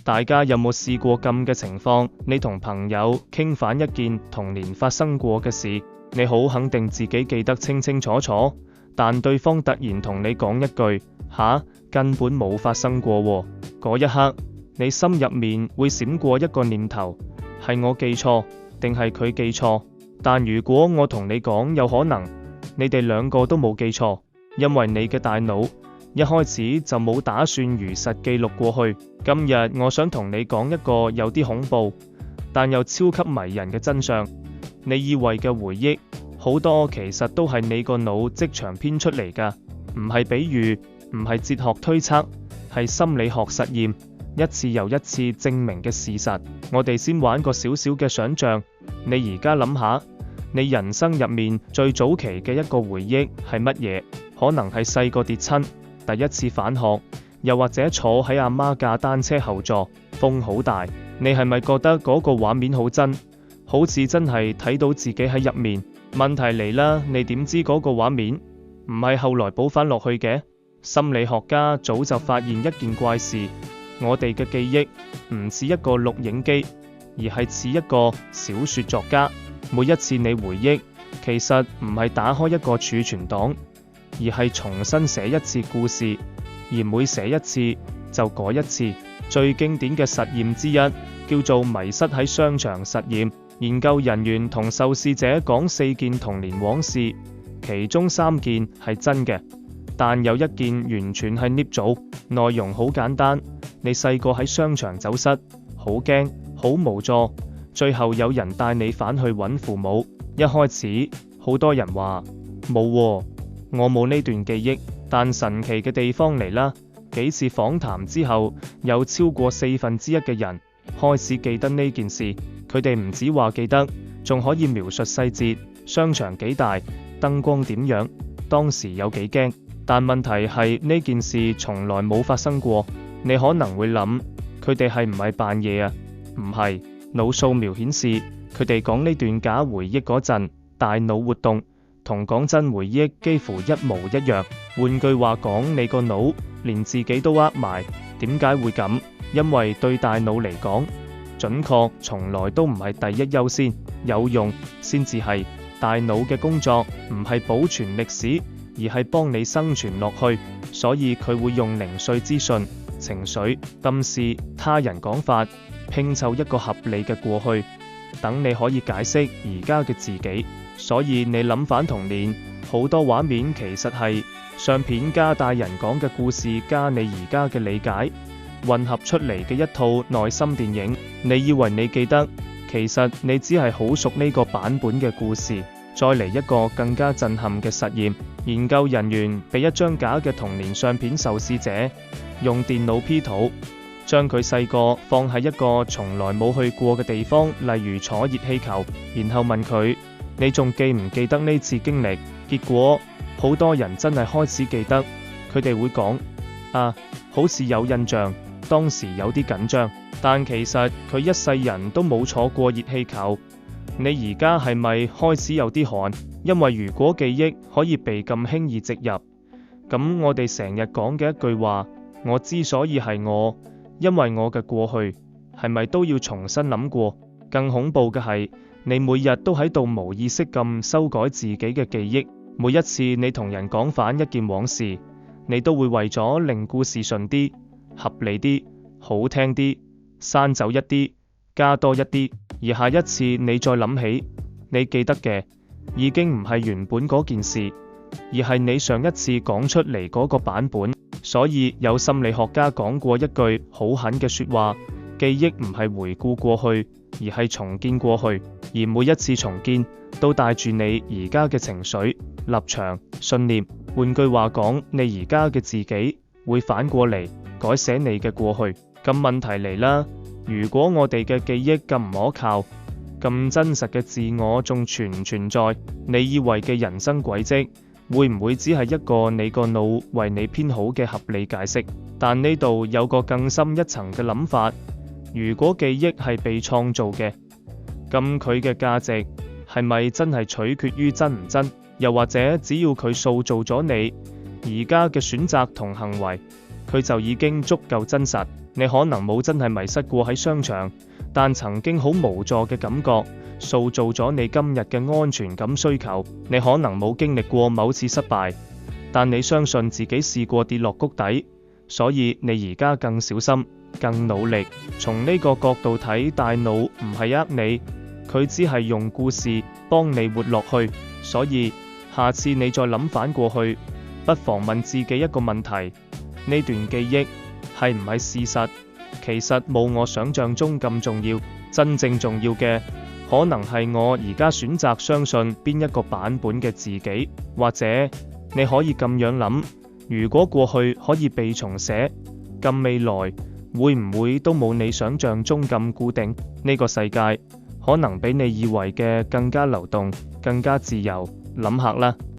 大家有冇試過咁嘅情況？你同朋友傾翻一件童年發生過嘅事，你好肯定自己記得清清楚楚，但對方突然同你講一句吓，根本冇發生過喎。嗰一刻，你心入面會閃過一個念頭，係我記錯，定係佢記錯？但如果我同你講，有可能你哋兩個都冇記錯，因為你嘅大腦一開始就冇打算如實記錄過去。今日我想同你講一個有啲恐怖，但又超級迷人嘅真相。你以為嘅回憶，好多其實都係你個腦即場編出嚟㗎，唔係比喻，唔係哲學推測，係心理學實驗，一次又一次證明嘅事實。我哋先玩個少少嘅想像，你而家諗下，你人生入面最早期嘅一個回憶係乜嘢？可能係細個跌親，第一次返學，又或者坐喺阿媽架單車後座，風好大，你係咪覺得嗰個畫面好真？好似真係睇到自己喺入面？問題嚟啦，你點知嗰個畫面唔係後來補翻落去嘅？心理學家早就發現一件怪事，我哋嘅記憶唔似一個錄影機，而係似一個小說作家。每一次你回憶，其實唔係打開一個儲存檔，而係重新寫一次故事，而每寫一次就改一次。最經典嘅實驗之一叫做迷失喺商場實驗。研究人員同受試者講4件童年往事，其中3件係真嘅，但有1件完全係捏造。內容好簡單，你細個喺商場走失，好驚，好無助，最後有人帶你返去揾父母。一開始好多人話冇喎，我冇呢段記憶，但神奇嘅地方嚟啦，幾次訪談之後，有超過1/4嘅人開始記得呢件事。佢哋唔止話記得，仲可以描述細節，商場幾大，燈光點樣，當時有幾驚。但問題係呢件事從來冇發生過。你可能會諗，佢哋係唔係扮嘢啊？唔係，腦掃描顯示，佢哋講呢段假回憶嗰陣，大腦活動同講真回憶幾乎一模一樣。換句話講，你個腦連自己都呃埋。點解會咁？因為對大腦嚟講，準確從來都唔係第一優先，有用先至係。大腦嘅工作唔係保存歷史，而係幫你生存落去，所以佢會用零碎資訊、情緒、tâm事、他人講法，拼湊一個合理嘅過去，等你可以解釋而家嘅自己。所以你諗返童年，好多畫面其實係相片加大人講嘅故事加你而家嘅理解，混合出嚟嘅一套內心電影。你以為你記得，其實你只係好熟呢個版本嘅故事。再嚟一個更加震撼嘅實驗，研究人員俾一張假嘅童年相片受試者，用電腦 P 圖，將佢細個放喺一個從來冇去過嘅地方，例如坐熱氣球，然後問佢：你仲記唔記得呢次經歷？結果好多人真係開始記得，佢哋會講：啊，好似有印象，當時有啲緊張，但其實佢一世人都冇坐過熱氣球。你而家係咪開始有啲寒？因為如果記憶可以被咁輕易植入，咁我哋成日講嘅一句話，我之所以係我，因為我嘅過去，係咪都要重新諗過？更恐怖嘅係，你每日都喺度無意識咁修改自己嘅記憶。每一次你同人講返一件往事，你都會為咗令故事順啲、合理啲、好聽啲，刪走一啲，加多一啲。而下一次你再諗起，你記得嘅已經唔係原本嗰件事，而係你上一次講出嚟嗰個版本。所以有心理學家講過一句好狠嘅說話：記憶唔係回顧過去，而係重建過去。而每一次重建都帶住你而家嘅情緒、立場、信念。換句話講，你而家嘅自己會反過嚟改寫你嘅過去。咁問題嚟啦，如果我哋嘅記憶咁唔可靠，咁真實嘅自我仲存唔存在？你以為嘅人生軌跡，會唔會只係一個你個腦為你編好嘅合理解釋？但呢度有個更深一層嘅諗法，如果記憶係被創造嘅，咁佢嘅價值係咪真係取決於真唔真？又或者只要佢塑造咗你而家嘅選擇同行為，佢就已經足夠真實。你可能冇真係迷失過喺商場，但曾經好無助嘅感覺，塑造咗你今日嘅安全感需求。你可能冇經歷過某次失敗，但你相信自己試過跌落谷底，所以你而家更小心、更努力。從呢個角度睇，大腦唔係呃你，佢只係用故事幫你活落去。所以下次你再諗返過去，不妨問自己一個問題：呢段記憶係唔係事實？其實冇我想象中咁重要。真正重要嘅可能係我而家選擇相信邊一個版本嘅自己。或者你可以咁樣諗：如果過去可以被重寫，咁未來會唔會都冇你想象中咁固定？呢個世界可能比你以為嘅更加流動，更加自由。諗下啦。